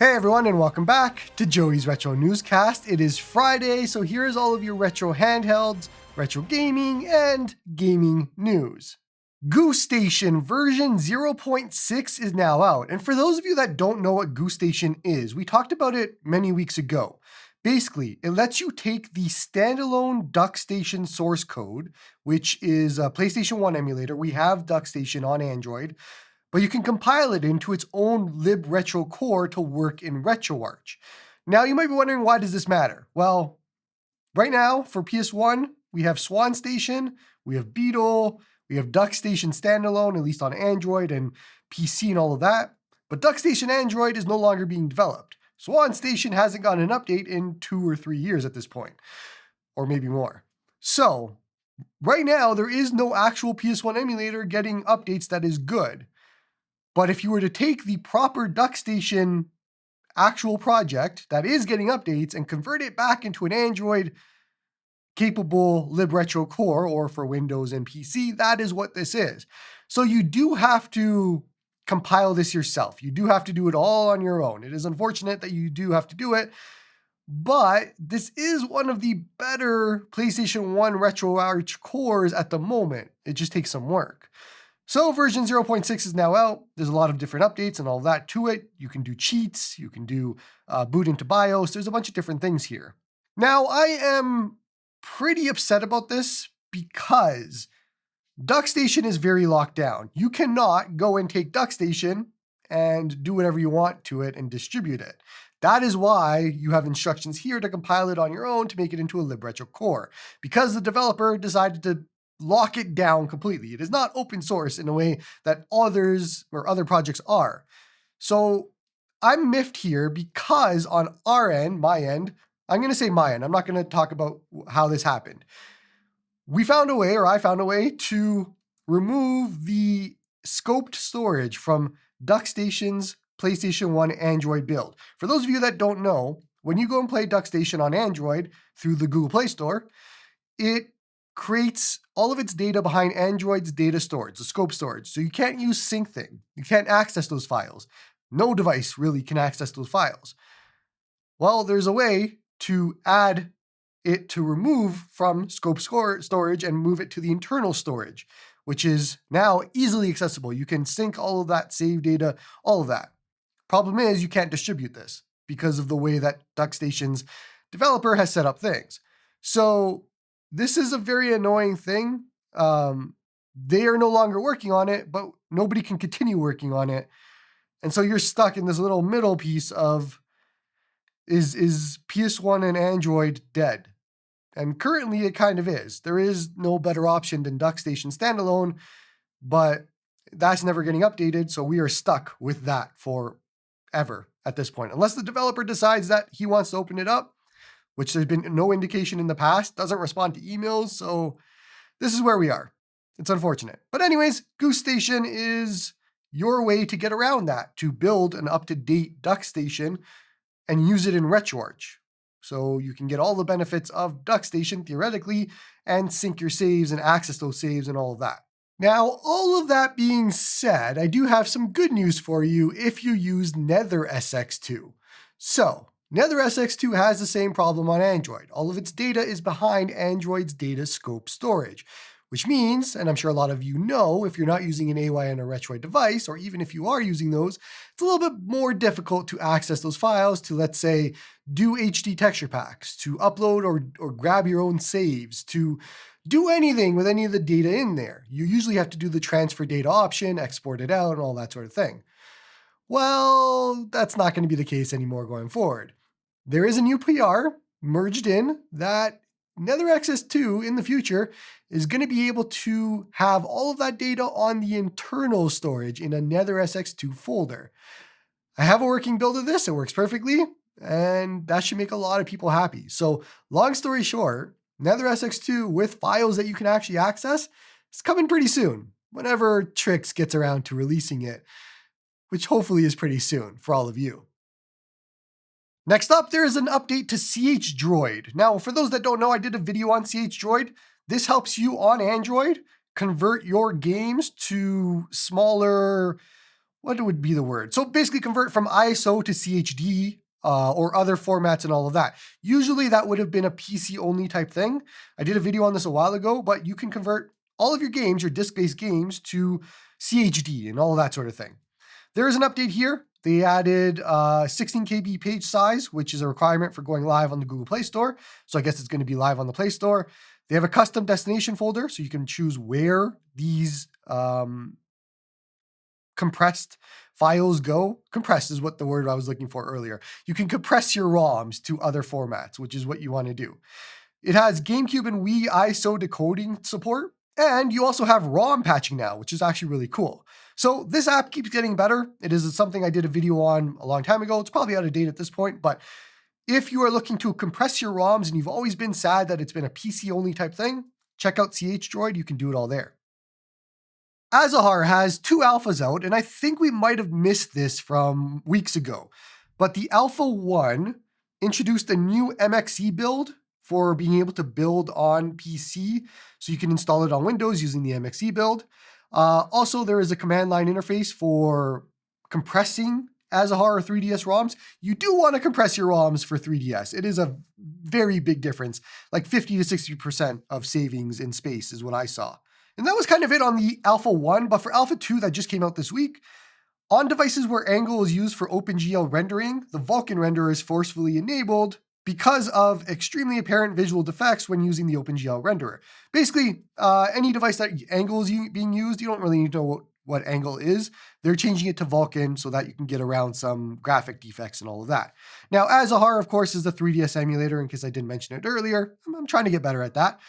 Hey everyone, and welcome back to Joey's Retro Newscast. It is Friday, so here's all of your retro handhelds, retro gaming, and gaming news. Goosestation version 0.6 is now out, and for those of you that don't know what Goosestation is, we talked about it many weeks ago. Basically, it lets you take the standalone DuckStation source code, which is a PlayStation 1 emulator. We have DuckStation on Android, but you can compile it into its own libretro core to work in RetroArch. Now, you might be wondering, why does this matter? Well, right now, for PS1, we have Swan Station, we have Beetle, we have DuckStation standalone, at least on Android and PC and all of that. But DuckStation Android is no longer being developed. Swan Station hasn't gotten an update in 2 or 3 years at this point, or maybe more. So, right now, there is no actual PS1 emulator getting updates that is good. But if you were to take the proper DuckStation actual project that is getting updates and convert it back into an Android capable libretro core, or for Windows and PC, that is what this is. So you do have to compile this yourself. You do have to do it all on your own. It is unfortunate that you do have to do it, but this is one of the better PlayStation 1 RetroArch cores at the moment. It just takes some work. So version 0.6 is now out. There's a lot of different updates and all that to it. You can do cheats, you can do boot into BIOS. There's a bunch of different things here. Now, I am pretty upset about this because DuckStation is very locked down. You cannot go and take DuckStation and do whatever you want to it and distribute it. That is why you have instructions here to compile it on your own to make it into a libretro core, because the developer decided to lock it down completely. It is not open source in a way that others or other projects are. So I'm miffed here because on our end, my end, I'm going to say my end. I'm not going to talk about how this happened. We found a way, or I found a way, to remove the scoped storage from DuckStation's PlayStation 1 Android build. For those of you that don't know, when you go and play DuckStation on Android through the Google Play Store, it creates all of its data behind Android's data storage, the scope storage. So you can't use SyncThing. You can't access those files. No device really can access those files. Well, there's a way to add it to remove from scope storage and move it to the internal storage, which is now easily accessible. You can sync all of that, save data, all of that. Problem is, you can't distribute this because of the way that DuckStation's developer has set up things. So this is a very annoying thing. They are no longer working on it, but nobody can continue working on it. And so you're stuck in this little middle piece of, is PS1 and Android dead? And currently it kind of is. There is no better option than DuckStation standalone, but that's never getting updated. So we are stuck with that forever at this point. Unless the developer decides that he wants to open it up, which there's been no indication in the past, doesn't respond to emails, so this is where we are. It's unfortunate. But anyways, Goosestation is your way to get around that, to build an up-to-date DuckStation and use it in RetroArch. So you can get all the benefits of DuckStation, theoretically, and sync your saves and access those saves and all of that. Now, all of that being said, I do have some good news for you if you use NetherSX2. So, NetherSX2 has the same problem on Android. All of its data is behind Android's data scope storage, which means, and I'm sure a lot of you know, if you're not using an AYN or Retroid device, or even if you are using those, it's a little bit more difficult to access those files to, let's say, do HD texture packs, to upload or grab your own saves, to do anything with any of the data in there. You usually have to do the transfer data option, export it out, and all that sort of thing. Well, that's not going to be the case anymore going forward. There is a new PR merged in that NetherSX2 in the future is going to be able to have all of that data on the internal storage in a NetherSX2 folder. I have a working build of this. It works perfectly, and that should make a lot of people happy. So long story short, NetherSX2 with files that you can actually access is coming pretty soon, whenever Trix gets around to releasing it, which hopefully is pretty soon for all of you. Next up, there is an update to CHDroid. Now, for those that don't know, I did a video on CHDroid. This helps you on Android convert your games to smaller what would be the word? So basically convert from ISO to CHD or other formats and all of that. Usually that would have been a PC only type thing. I did a video on this a while ago, but you can convert all of your games, your disc-based games, to CHD and all of that sort of thing. There is an update here. They added 16 KB page size, which is a requirement for going live on the Google Play Store. So I guess it's going to be live on the Play Store. They have a custom destination folder, so you can choose where these compressed files go. Compressed is what the word I was looking for earlier. You can compress your ROMs to other formats, which is what you want to do. It has GameCube and Wii ISO decoding support, and you also have ROM patching now, which is actually really cool. So this app keeps getting better. It is something I did a video on a long time ago. It's probably out of date at this point, but if you are looking to compress your ROMs and you've always been sad that it's been a PC only type thing, check out CHDroid. You can do it all there. Azahar has 2 alphas out, and I think we might have missed this from weeks ago, but the Alpha 1 introduced a new MXE build for being able to build on PC, so you can install it on Windows using the MXE build. Also, there is a command line interface for compressing Azahar or 3DS ROMs. You do want to compress your ROMs for 3DS. It is a very big difference, like 50 to 60% of savings in space is what I saw. And that was kind of it on the Alpha 1, but for Alpha 2 that just came out this week, on devices where Angle is used for OpenGL rendering, the Vulkan renderer is forcefully enabled because of extremely apparent visual defects when using the OpenGL renderer. Basically, any device that Angle is being used, you don't really need to know what Angle is. They're changing it to Vulkan so that you can get around some graphic defects and all of that. Now, Azahar, of course, is the 3DS emulator, in case I didn't mention it earlier. I'm trying to get better at that.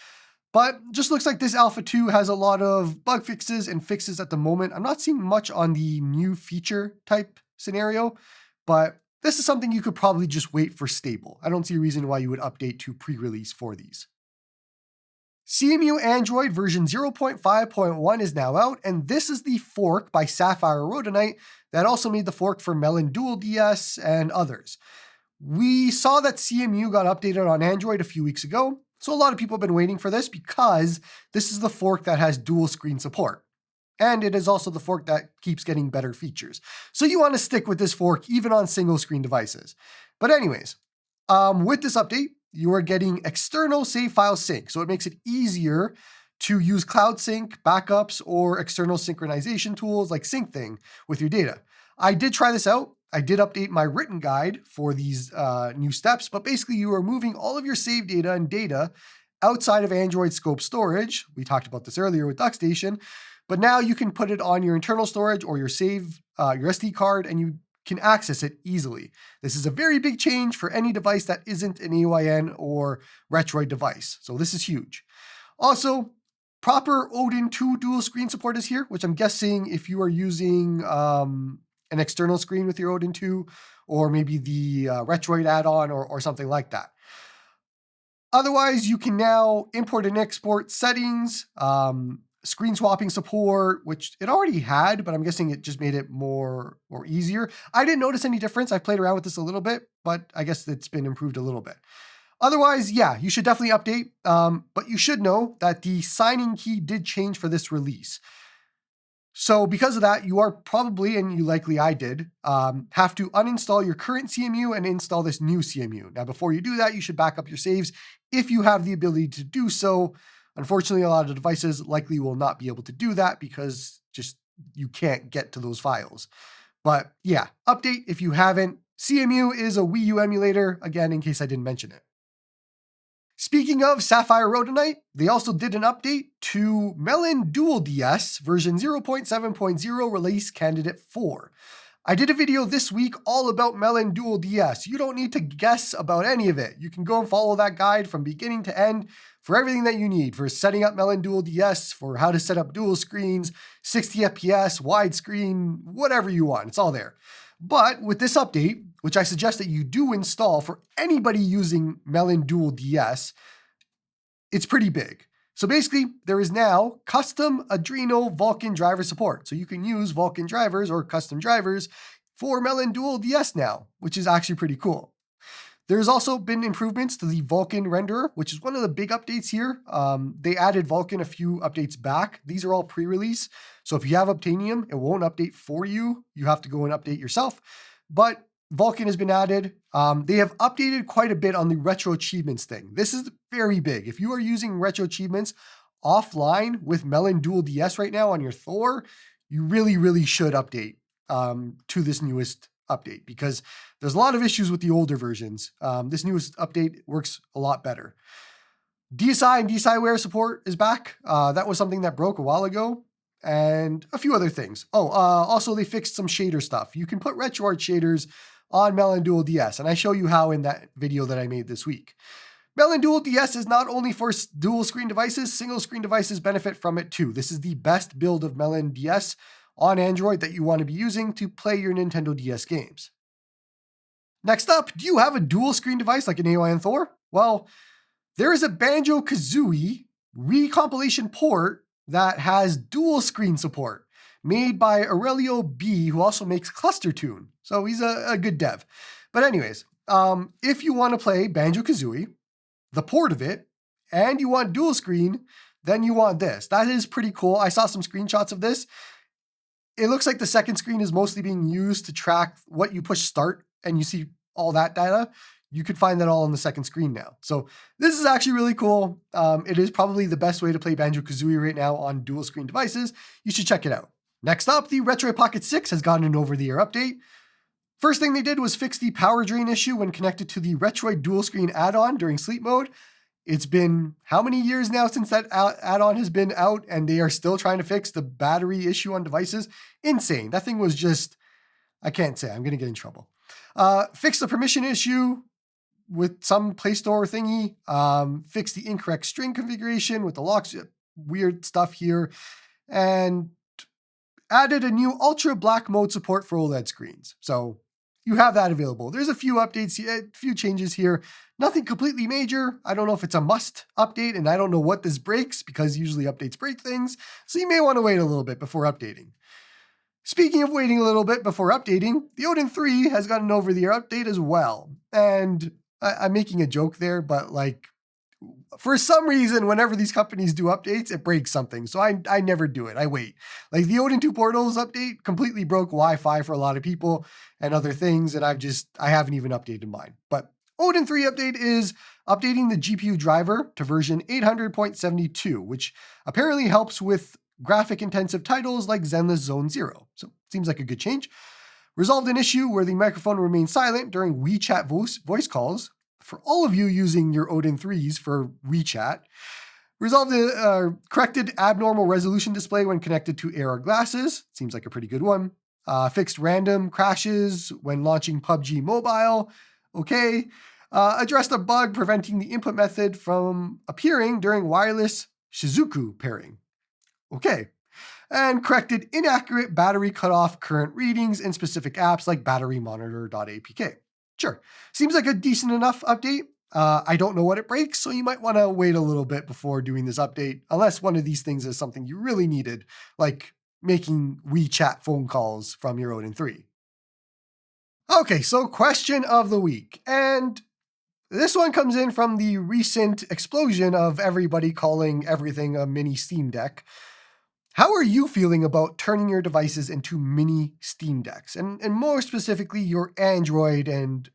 But just looks like this Alpha 2 has a lot of bug fixes and fixes at the moment. I'm not seeing much on the new feature type scenario, but this is something you could probably just wait for stable. I don't see a reason why you would update to pre-release for these. CMU Android version 0.5.1 is now out, and this is the fork by Sapphire Rhodonite that also made the fork for Melon Dual DS and others. We saw that CMU got updated on Android a few weeks ago, so a lot of people have been waiting for this because this is the fork that has dual screen support. And it is also the fork that keeps getting better features. So you want to stick with this fork even on single screen devices. But anyways, with this update, you are getting external save file sync. So it makes it easier to use cloud sync, backups, or external synchronization tools like SyncThing with your data. I did try this out. I did update my written guide for these new steps, but basically you are moving all of your save data and data outside of Android scope storage. We talked about this earlier with DuckStation, but now you can put it on your internal storage or your SD card, and you can access it easily. This is a very big change for any device that isn't an AYN or Retroid device. So this is huge. Also, proper Odin 2 dual screen support is here, which I'm guessing if you are using an external screen with your Odin 2, or maybe the Retroid add-on or something like that. Otherwise, you can now import and export settings, screen swapping support, which it already had, but I'm guessing it just made it more easier. I didn't notice any difference. I've played around with this a little bit, but I guess it's been improved a little bit. Otherwise, yeah, you should definitely update, but you should know that the signing key did change for this release. So because of that, you are probably, and you likely I did, have to uninstall your current CMU and install this new CMU. Now, before you do that, you should back up your saves if you have the ability to do so. Unfortunately, a lot of devices likely will not be able to do that because just you can't get to those files. But yeah, update if you haven't. CMU is a Wii U emulator, again, in case I didn't mention it. Speaking of Sapphire Rhodonite, they also did an update to Melon Dual DS version 0.7.0 release candidate 4. I did a video this week all about Melon Dual DS. You don't need to guess about any of it. You can go and follow that guide from beginning to end for everything that you need for setting up Melon Dual DS, for how to set up dual screens, 60 FPS, widescreen, whatever you want. It's all there. But with this update, which I suggest that you do install for anybody using Melon Dual DS, it's pretty big. So basically, there is now custom Adreno Vulkan driver support. So you can use Vulkan drivers or custom drivers for Melon Dual DS now, which is actually pretty cool. There's also been improvements to the Vulkan renderer, which is one of the big updates here. They added Vulkan a few updates back. These are all pre-release. So if you have Obtainium, it won't update for you. You have to go and update yourself. But Vulkan has been added. They have updated quite a bit on the retro achievements thing. This is very big. If you are using retro achievements offline with Melon Dual DS right now on your Thor, you really, really should update to this newest update because there's a lot of issues with the older versions. This newest update works a lot better. DSi and DSiWare support is back. That was something that broke a while ago, and a few other things. Also they fixed some shader stuff. You can put RetroArt shaders on Melon Dual DS, and I show you how in that video that I made this week. Melon Dual DS is not only for dual screen devices, single screen devices benefit from it too. This is the best build of Melon DS on Android that you want to be using to play your Nintendo DS games. Next up, do you have a dual screen device like an Ayaneo and Thor? Well, there is a Banjo-Kazooie recompilation port that has dual screen support made by Aurelio B, who also makes Cluster Tune. So he's a good dev. But anyways, if you want to play Banjo-Kazooie, the port of it, and you want dual screen, then you want this. That is pretty cool. I saw some screenshots of this. It looks like the second screen is mostly being used to track what you push start and you see all that data. You could find that all on the second screen now. So this is actually really cool. It is probably the best way to play Banjo-Kazooie right now on dual screen devices. You should check it out. Next up, the Retroid Pocket 6 has gotten an over-the-air update. First thing they did was fix the power drain issue when connected to the Retroid dual screen add-on during sleep mode. It's been how many years now since that add-on has been out, and they are still trying to fix the battery issue on devices? Insane. That thing was just, I can't say, I'm going to get in trouble. Fix the permission issue with some Play Store thingy. Fix the incorrect string configuration with the locks, weird stuff here. And added a new ultra black mode support for OLED screens. So you have that available. There's a few updates, a few changes here. Nothing completely major. I don't know if it's a must update, and I don't know what this breaks because usually updates break things. So you may want to wait a little bit before updating. Speaking of waiting a little bit before updating, the Odin 3 has got an over-the-air update as well. And I'm making a joke there, but like, for some reason, whenever these companies do updates, it breaks something. So I never do it. I wait. Like the Odin 2 Portals update completely broke Wi-Fi for a lot of people and other things, and I haven't even updated mine. But Odin 3 update is updating the GPU driver to version 800.72, which apparently helps with graphic-intensive titles like Zenless Zone Zero. So seems like a good change. Resolved an issue where the microphone remained silent during WeChat voice calls. For all of you using your Odin 3s for WeChat, corrected abnormal resolution display when connected to AR glasses. Seems like a pretty good one. Fixed random crashes when launching PUBG Mobile. Okay. Addressed a bug preventing the input method from appearing during wireless Shizuku pairing. Okay. And corrected inaccurate battery cutoff current readings in specific apps like batterymonitor.apk. Sure. Seems like a decent enough update. I don't know what it breaks, so you might want to wait a little bit before doing this update, unless one of these things is something you really needed, like making WeChat phone calls from your Odin 3. Okay, so question of the week. And this one comes in from the recent explosion of everybody calling everything a mini Steam Deck. How are you feeling about turning your devices into mini Steam Decks? And more specifically, your Android and,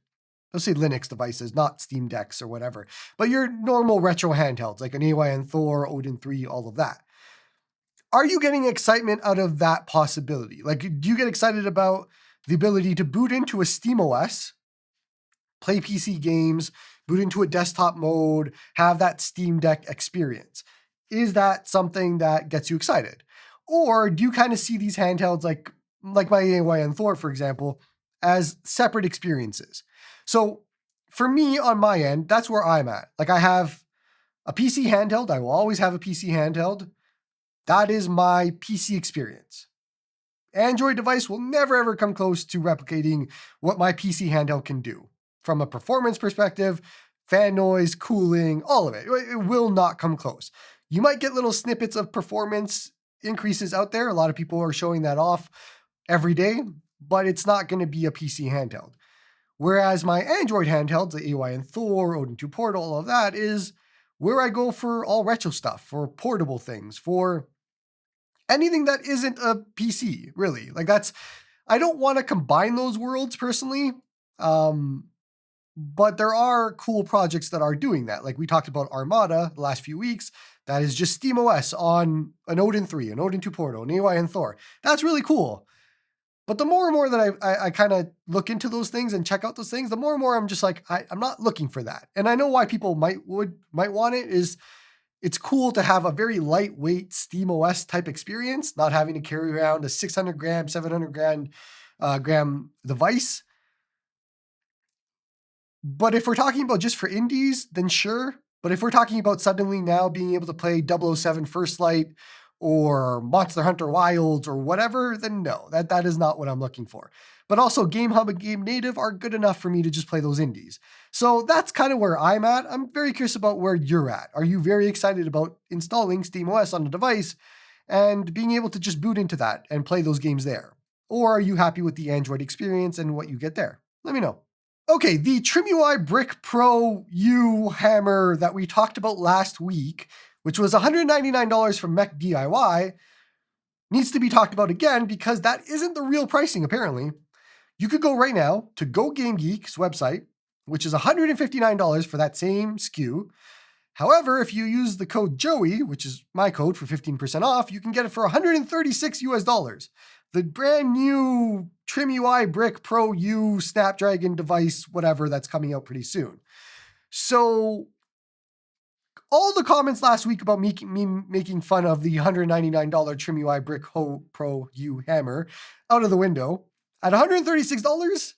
let's say, Linux devices, not Steam Decks or whatever, but your normal retro handhelds like an Ayaneo, Thor, Odin 3, all of that. Are you getting excitement out of that possibility? Like, do you get excited about the ability to boot into a SteamOS, play PC games, boot into a desktop mode, have that Steam Deck experience? Is that something that gets you excited? Or do you kind of see these handhelds like my Ayaneo and Thor, for example, as separate experiences? So for me, on my end, that's where I'm at. Like I have a PC handheld. I will always have a PC handheld. That is my PC experience. Android device will never ever come close to replicating what my PC handheld can do. From a performance perspective, fan noise, cooling, all of it. It will not come close. You might get little snippets of performance increases out there. A lot of people are showing that off every day, but it's not going to be a PC handheld. Whereas my Android handhelds, the Ayan Thor, Odin 2 Portal, all of that is where I go for all retro stuff, for portable things, for anything that isn't a PC, really. Like I don't want to combine those worlds personally. But there are cool projects that are doing that. Like we talked about Armada the last few weeks. That is just SteamOS on an Odin 3, an Odin 2 Portal, an Ayan Thor. That's really cool. But the more and more that I kind of look into those things and check out those things, the more and more I'm just like, I'm not looking for that. And I know why people might want it is it's cool to have a very lightweight SteamOS type experience, not having to carry around a 600 gram, 700 gram device. But if we're talking about just for indies, then sure. But if we're talking about suddenly now being able to play 007 First Light or Monster Hunter Wilds or whatever, then no, that is not what I'm looking for. But also Game Hub and Game Native are good enough for me to just play those indies. So that's kind of where I'm at. I'm very curious about where you're at. Are you very excited about installing SteamOS on a device and being able to just boot into that and play those games there? Or are you happy with the Android experience and what you get there? Let me know. Okay, the TrimUI Brick Pro U hammer that we talked about last week, which was $199 from Mech DIY, needs to be talked about again because that isn't the real pricing, apparently. You could go right now to Go Game Geek's website, which is $159 for that same SKU. However, if you use the code Joey, which is my code for 15% off, you can get it for $136. The brand new TrimUI Brick Pro U Snapdragon device, whatever, that's coming out pretty soon. So all the comments last week about me making fun of the $199 TrimUI Brick Pro U hammer out of the window at $136,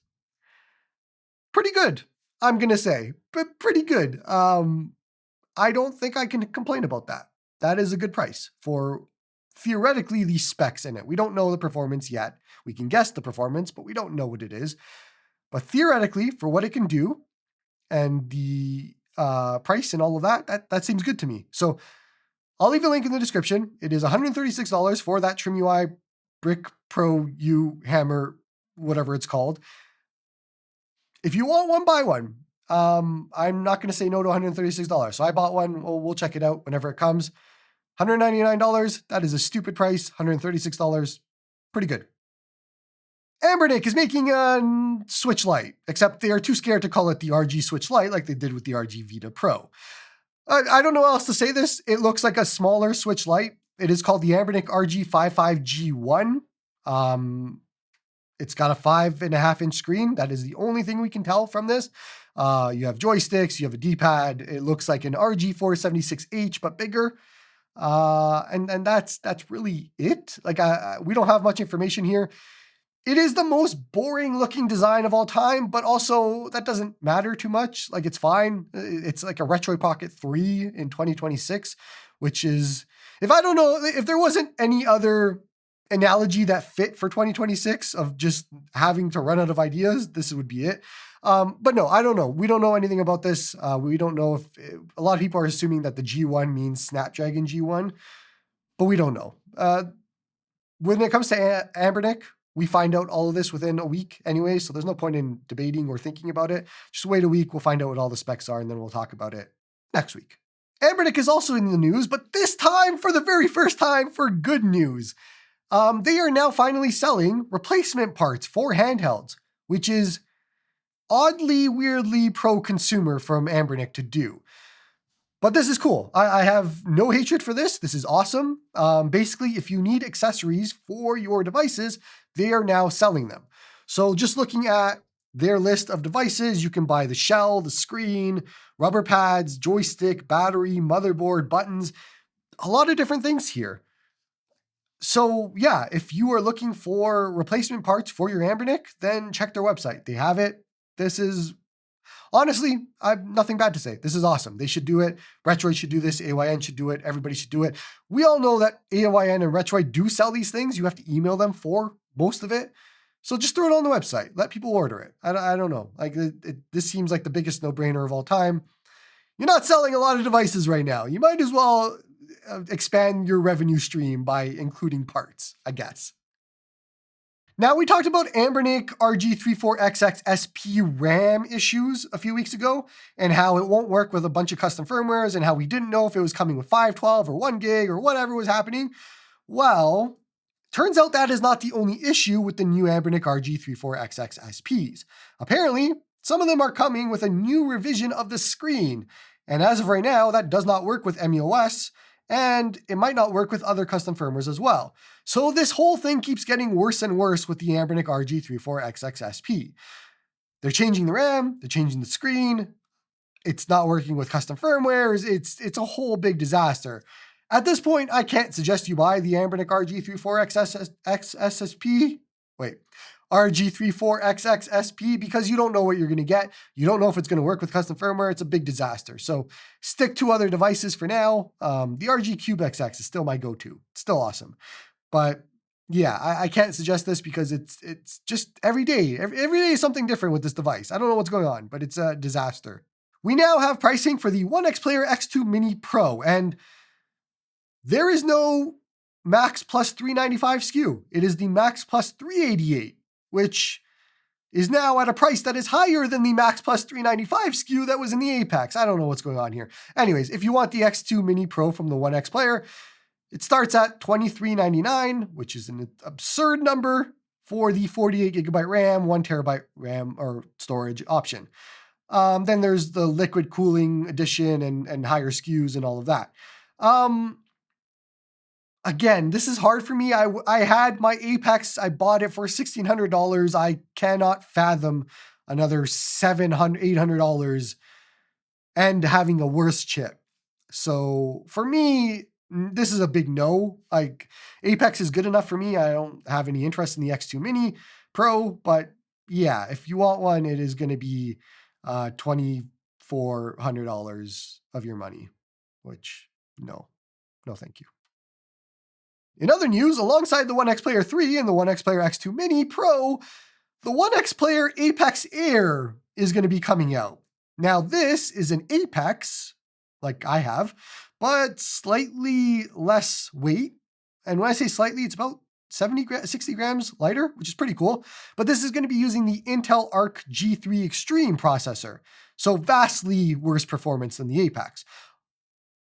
pretty good, I'm going to say, but pretty good. I don't think I can complain about that. That is a good price for theoretically the specs in it. We don't know the performance yet. We can guess the performance, but we don't know what it is. But theoretically, for what it can do and the price and all of that seems good to me. So I'll leave a link in the description. It is $136 for that TrimUI Brick Pro U hammer, whatever it's called. If you want one, buy one. I'm not going to say no to $136. So I bought one. We'll check it out whenever it comes. $199, that is a stupid price. $136, pretty good. Anbernic is making a Switch Lite, except they are too scared to call it the RG Switch Lite like they did with the RG Vita Pro. I don't know how else to say this. It looks like a smaller Switch Lite. It is called the Anbernic RG55G1. It's got a 5.5-inch screen. That is the only thing we can tell from this. You have joysticks, you have a D-pad. It looks like an RG476H, but bigger. And that's really it. Like we don't have much information here. It is the most boring looking design of all time, but also that doesn't matter too much. Like it's fine. It's like a Retroid Pocket 3 in 2026, which is, if there wasn't any other analogy that fit for 2026 of just having to run out of ideas, this would be it. But no, I don't know. We don't know anything about this. We don't know if a lot of people are assuming that the G1 means Snapdragon G1, but we don't know. When it comes to Anbernic, we find out all of this within a week anyway, so there's no point in debating or thinking about it. Just wait a week. We'll find out what all the specs are, and then we'll talk about it next week. Anbernic is also in the news, but this time, for the very first time, for good news. They are now finally selling replacement parts for handhelds, which is oddly, weirdly pro-consumer from Anbernic to do. But this is cool. I have no hatred for this. This is awesome. Basically, if you need accessories for your devices, they are now selling them. So just looking at their list of devices, you can buy the shell, the screen, rubber pads, joystick, battery, motherboard, buttons, a lot of different things here. So yeah, if you are looking for replacement parts for your Anbernic, then check their website. They have it. This is, honestly, I have nothing bad to say. This is awesome. They should do it. Retroid should do this. AYN should do it. Everybody should do it. We all know that AYN and Retroid do sell these things. You have to email them for most of it. So just throw it on the website. Let people order it. I don't know. Like this seems like the biggest no-brainer of all time. You're not selling a lot of devices right now. You might as well expand your revenue stream by including parts, I guess. Now, we talked about Anbernic RG54XX SP RAM issues a few weeks ago and how it won't work with a bunch of custom firmwares and how we didn't know if it was coming with 512 or 1 gig or whatever was happening. Well, turns out that is not the only issue with the new Anbernic RG34XX SPs. Apparently, some of them are coming with a new revision of the screen. And as of right now, that does not work with MEOS, and it might not work with other custom firmwares as well. So this whole thing keeps getting worse and worse with the Anbernic RG34XX SP. They're changing the RAM, they're changing the screen, it's not working with custom firmwares, it's a whole big disaster. At this point, I can't suggest you buy the Anbernic RG34XX SP because you don't know what you're going to get. You don't know if it's going to work with custom firmware. It's a big disaster. So stick to other devices for now. The RG Cube XX is still my go-to. It's still awesome. But yeah, I can't suggest this because it's just every day. Every day is something different with this device. I don't know what's going on, but it's a disaster. We now have pricing for the One X Player X2 Mini Pro, and there is no Max Plus 395 SKU. It is the Max Plus 388, which is now at a price that is higher than the Max Plus 395 SKU that was in the Apex. I don't know what's going on here. Anyways, if you want the X2 Mini Pro from the One X Player, it starts at $23.99, which is an absurd number for the 48GB RAM, 1TB RAM or storage option. Then there's the liquid cooling edition and higher SKUs and all of that. Again, this is hard for me. I had my Apex. I bought it for $1,600. I cannot fathom another $700, $800 and having a worse chip. So for me, this is a big no. Like, Apex is good enough for me. I don't have any interest in the X2 Mini Pro, but yeah, if you want one, it is going to be $2,400 of your money, which no, thank you. In other news, alongside the One X Player 3 and the One X Player X2 Mini Pro, the One X Player Apex Air is going to be coming out. Now, this is an Apex, like I have, but slightly less weight. And when I say slightly, it's about 60 grams lighter, which is pretty cool. But this is going to be using the Intel Arc G3 Extreme processor, so vastly worse performance than the Apex.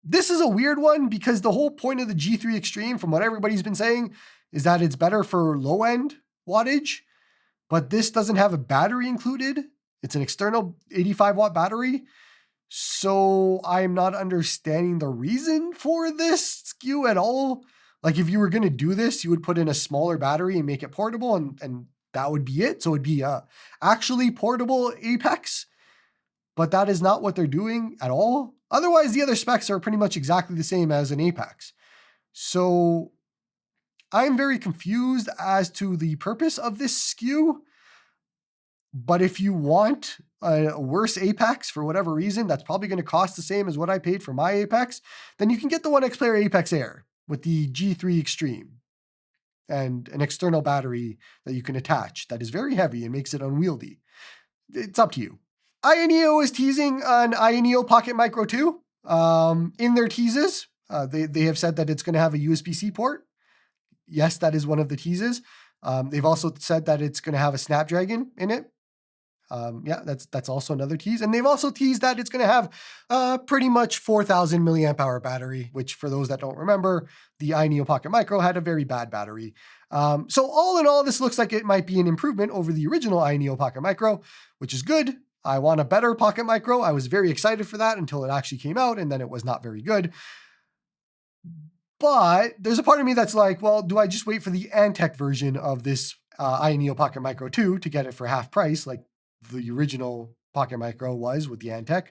This is a weird one because the whole point of the G3 Extreme, from what everybody's been saying, is that it's better for low-end wattage, but this doesn't have a battery included. It's an external 85-watt battery. So I'm not understanding the reason for this SKU at all. Like, if you were going to do this, you would put in a smaller battery and make it portable, and that would be it. So it'd be a actually portable Apex, but that is not what they're doing at all. Otherwise, the other specs are pretty much exactly the same as an Apex. So I'm very confused as to the purpose of this SKU. But if you want a worse Apex for whatever reason, that's probably going to cost the same as what I paid for my Apex, then you can get the One X Player Apex Air with the G3 Extreme and an external battery that you can attach that is very heavy and makes it unwieldy. It's up to you. Ayaneo is teasing an Ayaneo Pocket Micro 2. In their teases, they have said that it's going to have a USB-C port. Yes, that is one of the teases. They've also said that it's going to have a Snapdragon in it. Yeah, that's also another tease. And they've also teased that it's going to have pretty much 4,000 milliamp hour battery, which for those that don't remember, the Ayaneo Pocket Micro had a very bad battery. So all in all, this looks like it might be an improvement over the original Ayaneo Pocket Micro, which is good. I want a better Pocket Micro. I was very excited for that until it actually came out, and then it was not very good. But there's a part of me that's like, well, do I just wait for the Antec version of this Ayaneo Pocket Micro 2 to get it for half price, like the original Pocket Micro was with the Antec?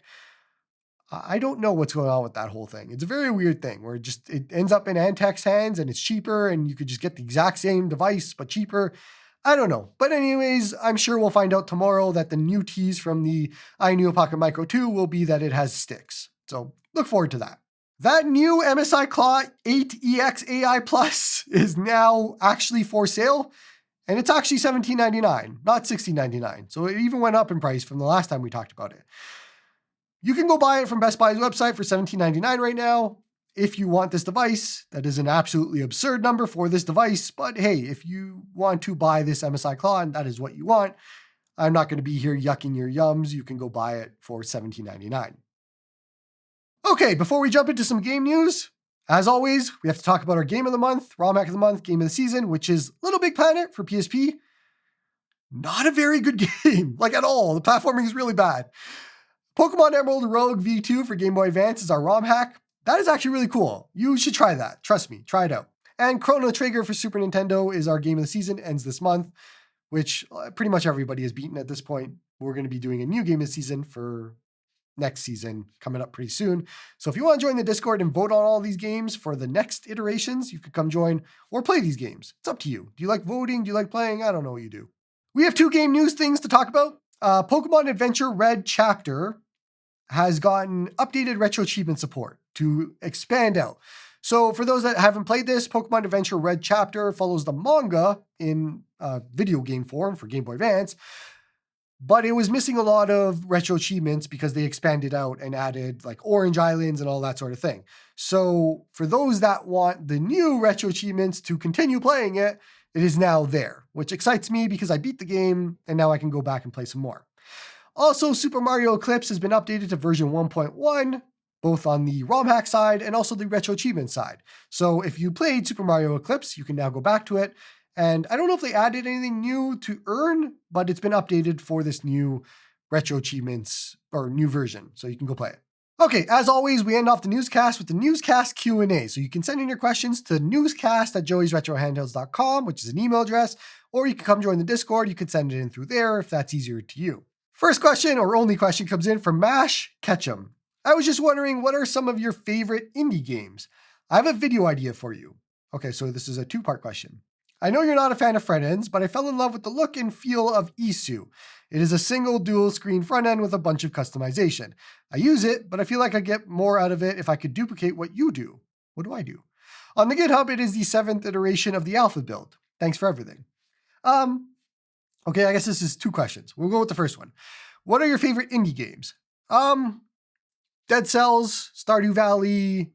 I don't know what's going on with that whole thing. It's a very weird thing where it ends up in Antec's hands and it's cheaper and you could just get the exact same device, but cheaper. I don't know. But anyways, I'm sure we'll find out tomorrow that the new tease from the Ayaneo Pocket Micro 2 will be that it has sticks. So look forward to that. That new MSI Claw 8EX AI Plus is now actually for sale. And it's actually $17.99, not $16.99. So it even went up in price from the last time we talked about it. You can go buy it from Best Buy's website for $17.99 right now. if you want this device, that is an absolutely absurd number for this device. But hey, if you want to buy this MSI claw and that is what you want, I'm not going to be here yucking your yums. You can go buy it for $17.99. Okay, before we jump into some game news, as always, we have to talk about our game of the month, ROM hack of the month, game of the season, which is Little Big Planet for PSP. Not a very good game, like at all. The platforming is really bad. Pokemon Emerald Rogue V2 for Game Boy Advance is our ROM hack. That is actually really cool. You should try that. Trust me, try it out. And Chrono Trigger for Super Nintendo is our game of the season, ends this month, which pretty much everybody has beaten at this point. We're going to be doing a new game of the season for next season coming up pretty soon. So if you want to join the Discord and vote on all these games for the next iterations, you could come join or play these games. It's up to you. Do you like voting? Do you like playing? I don't know what you do. We have 2 game news things to talk about. Pokemon Adventure Red Chapter has gotten updated retro achievement support to expand out. So for those that haven't played this, Pokemon Adventure Red Chapter follows the manga in video game form for Game Boy Advance, but it was missing a lot of retro achievements because they expanded out and added like Orange Islands and all that sort of thing. So for those that want the new retro achievements to continue playing it, it is now there, which excites me because I beat the game and now I can go back and play some more. Also, Super Mario Eclipse has been updated to version 1.1, both on the ROM hack side and also the retro achievement side. So if you played Super Mario Eclipse, you can now go back to it. And I don't know if they added anything new to earn, but it's been updated for this new retro achievements or new version. So you can go play it. Okay, as always, we end off the newscast with the newscast Q&A. So you can send in your questions to newscast@joeysretrohandhelds.com, which is an email address, or you can come join the Discord. You can send it in through there if that's easier to you. First question, or only question, comes in from Mash Ketchum. I was just wondering, what are some of your favorite indie games? I have a video idea for you. Okay, so this is a 2-part question. I know you're not a fan of front ends, but I fell in love with the look and feel of Isu. It is a single dual screen front end with a bunch of customization. I use it, but I feel like I get more out of it if I could duplicate what you do. What do I do? On the GitHub, it is the 7th iteration of the alpha build. Thanks for everything. Okay, I guess this is 2 questions. We'll go with the first one. What are your favorite indie games? Dead Cells, Stardew Valley.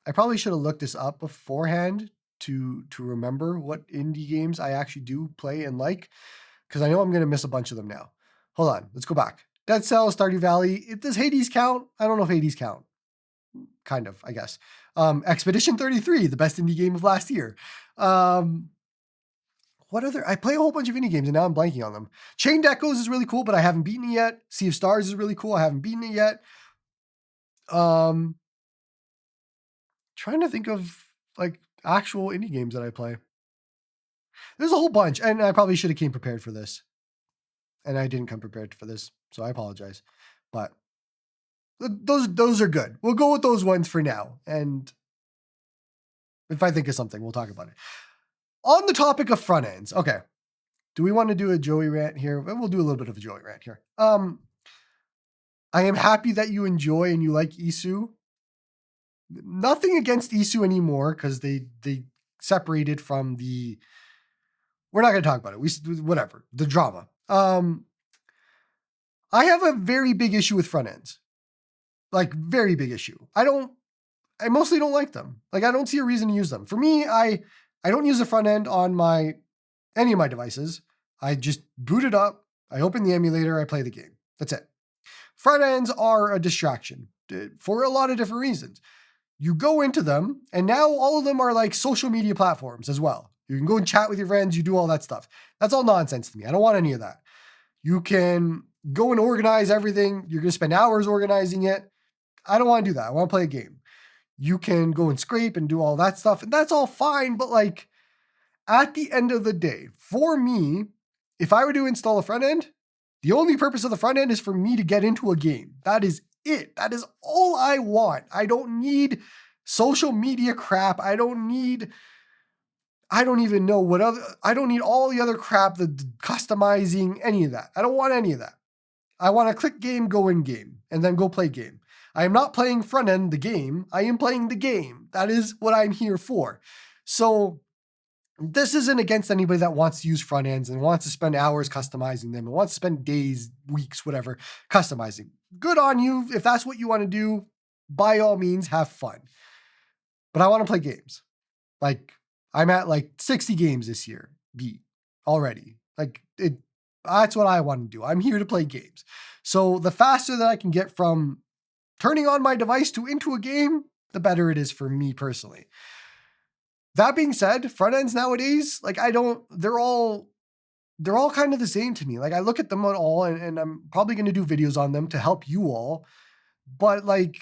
I probably should have looked this up beforehand to remember what indie games I actually do play and like, because I know I'm going to miss a bunch of them now. Hold on, let's go back. Dead Cells, Stardew Valley. Does Hades count? I don't know if Hades count. Kind of, I guess. Expedition 33, the best indie game of last year. What other? I play a whole bunch of indie games and now I'm blanking on them. Chained Echoes is really cool, but I haven't beaten it yet. Sea of Stars is really cool. I haven't beaten it yet. Trying to think of like actual indie games that I play. There's a whole bunch, and I probably should have came prepared for this. And I didn't come prepared for this, so I apologize. But those are good. We'll go with those ones for now. And if I think of something, we'll talk about it. On the topic of front ends, okay. Do we want to do a Joey rant here? We'll do a little bit of a Joey rant here. I am happy that you enjoy and you like Isu. Nothing against Isu anymore because they separated from the. We're not going to talk about it. Whatever the drama. I have a very big issue with front ends, like very big issue. I mostly don't like them. Like I don't see a reason to use them. For me, I don't use the front end on any of my devices. I just boot it up. I open the emulator. I play the game. That's it. Front ends are a distraction for a lot of different reasons. You go into them, and now all of them are like social media platforms as well. You can go and chat with your friends. You do all that stuff. That's all nonsense to me. I don't want any of that. You can go and organize everything. You're going to spend hours organizing it. I don't want to do that. I want to play a game. You can go and scrape and do all that stuff, and that's all fine. But like at the end of the day, for me, if I were to install a front end, the only purpose of the front end is for me to get into a game. That is it. That is all I want. I don't need social media crap. I don't need all the other crap, the customizing, any of that. I don't want any of that. I want to click game, go in game, and then go play game. I am not playing front end the game. I am playing the game. That is what I'm here for. So this isn't against anybody that wants to use front ends and wants to spend hours customizing them and wants to spend days, weeks, whatever, customizing. Good on you. If that's what you want to do, by all means, have fun. But I want to play games. Like, I'm at like 60 games this year, beat already. Like, that's what I want to do. I'm here to play games. So the faster that I can get from turning on my device to into a game, the better it is for me personally. That being said, front ends nowadays, like they're all kind of the same to me. Like, I look at them all and I'm probably going to do videos on them to help you all, but like,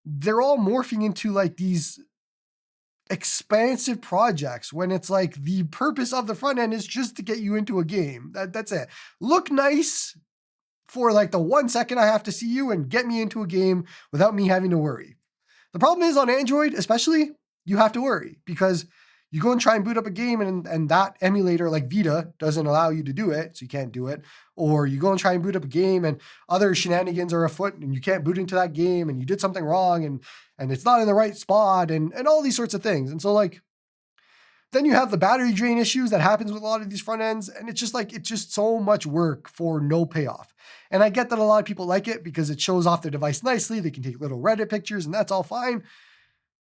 they're all morphing into like these expansive projects when it's like the purpose of the front end is just to get you into a game. That's it. Look nice for like the 1 second I have to see you and get me into a game without me having to worry. The problem is on Android, especially, you have to worry because you go and try and boot up a game and that emulator like Vita doesn't allow you to do it, so you can't do it. Or you go and try and boot up a game and other shenanigans are afoot and you can't boot into that game and you did something wrong and it's not in the right spot and all these sorts of things. And so like, then you have the battery drain issues that happens with a lot of these front ends. And it's just so much work for no payoff. And I get that a lot of people like it because it shows off their device nicely. They can take little Reddit pictures and that's all fine.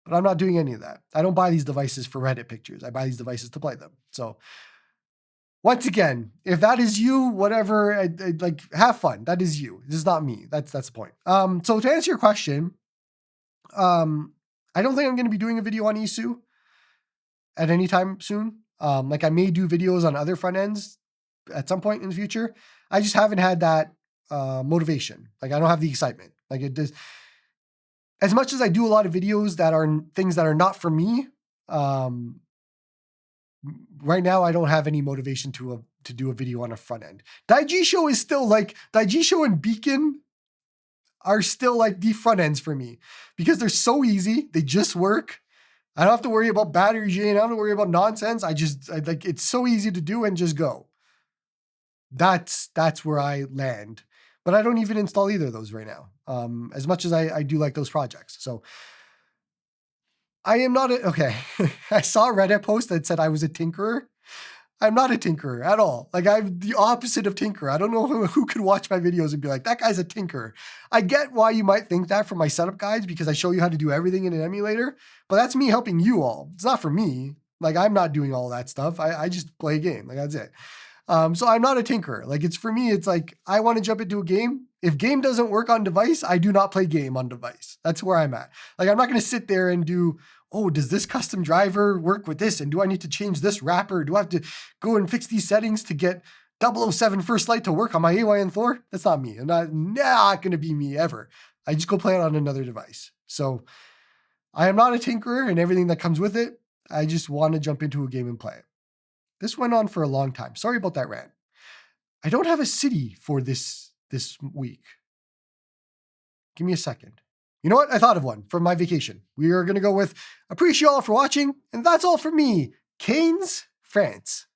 But I'm not doing any of that. I don't buy these devices for Reddit pictures. I buy these devices to play them. So once again, if that is you, whatever, like have fun. That is you. This is not me. That's the point. So to answer your question, I don't think I'm going to be doing a video on ISU at any time soon. Like I may do videos on other front ends at some point in the future. I just haven't had that motivation. Like I don't have the excitement. Like it does. As much as I do a lot of videos that are things that are not for me, right now I don't have any motivation to do a video on a front end. Daijisho is still like, Daijisho and Beacon are still like the front ends for me because they're so easy. They just work. I don't have to worry about battery drain. I don't have to worry about nonsense. I like, it's so easy to do and just go. That's where I land. But I don't even install either of those right now. As much as I do like those projects. So I am not okay. I saw a Reddit post that said I was a tinkerer. I'm not a tinkerer at all. Like I'm the opposite of tinkerer. I don't know who could watch my videos and be like, that guy's a tinkerer. I get why you might think that from my setup guides because I show you how to do everything in an emulator, but that's me helping you all. It's not for me. Like I'm not doing all that stuff. I just play a game. Like that's it. So I'm not a tinkerer. Like it's for me, it's like, I want to jump into a game. If game doesn't work on device, I do not play game on device. That's where I'm at. Like, I'm not going to sit there and do, oh, does this custom driver work with this? And do I need to change this wrapper? Do I have to go and fix these settings to get 007 First Light to work on my Ayaneo Thor? That's not me. And not going to be me ever. I just go play it on another device. So I am not a tinkerer and everything that comes with it. I just want to jump into a game and play it. This went on for a long time. Sorry about that rant. I don't have a city for this week. Give me a second. You know what? I thought of one from my vacation. We are going to go with appreciate you all for watching. And that's all from me, Canes, France.